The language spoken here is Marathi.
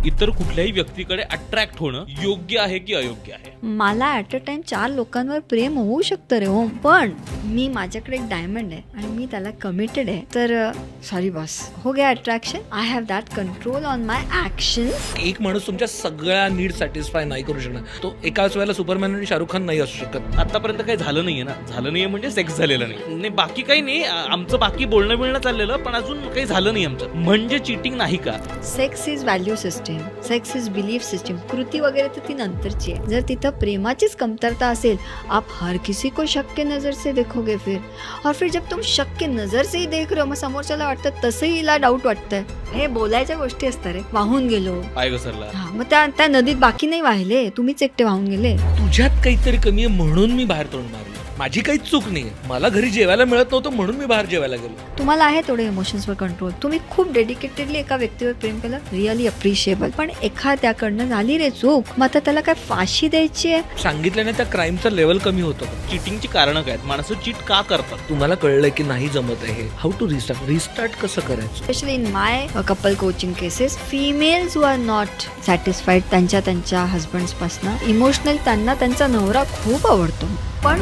इतर कुठल्याही व्यक्तीकडे अट्रॅक्ट होणं योग्य आहे की अयोग्य आहे? मला ऍट अ टाइम 4 लोकांवर प्रेम होऊ शकतं रे ओम, पण मी माझ्याकडे एक डायमंड आहे आणि मी त्याला कमिटेड आहे. तर सॉरी बॉस, हो गया attraction. I have that control on my actions. एक माणूस तुमच्या सगळ्या नीड सॅटिस्फाय नाही करू शकणार. तो एकाच वेळेला सुपरमॅन आणि शाहरुख खान नाही असू शकत. आतापर्यंत काही झालं नाहीये ना. झालं नाहीये म्हणजे सेक्स झालेला नाही. बाकी काही नाही. आमचं बाकी बोलणं मिळणं चाललेलं, पण अजून काही झालं नाही आमचं. म्हणजे चीटिंग नाही का? Sex is value system, sex is belief system. कृती वगैरे तर ती नंतरची आहे. जर तिथं प्रेमाचीच कमतरता असेल, आप हर किसी को शक के नजर से देखोगे फिर, और फिर जब तुम शक के नजर से ही देख रहे हो, मग समोरच्याला वाटतं तसंही हिला डाऊट वाटतंय. हे बोलायच्या गोष्टी असतात रे. वाहून गेलो, पाय घसरला. हा, मग त्या नदीत बाकी नाही वाहिले, तुम्हीच एकटे वाहून गेले. तुझ्यात काहीतरी कमी आहे म्हणून मी बाहेर तोंड मारलं. माझी काहीच चूक नाहीये. मला घरी जेवायला मिळत नव्हतं म्हणून मी बाहेर जेवायला गेलो. तुम्हाला आहे थोडे इमोशन्सवर कंट्रोल. तुम्ही खूप डेडिकेटेडली एका व्यक्तीवर प्रेम केलं, रिअली अप्रिशिएबल. पण एखाद्याकडनं झाली रे चूक, मग आता त्याला काय फाशी द्यायची आहे? सांगितल्याने त्या क्राईमचं लेवल कमी होतं. चिटिंगची कारणं काय आहेत? माणसं चीट का करतात? तुम्हाला कळलंय की नाही जमत आहे, हाऊ टू रिस्टार्ट कसं करायचं. Specially in my couple coaching cases, females who are not satisfied त्यांच्या हजबंड्स पासनं, इमोशनल त्यांना त्यांचा नवरा खूप आवडतो, पण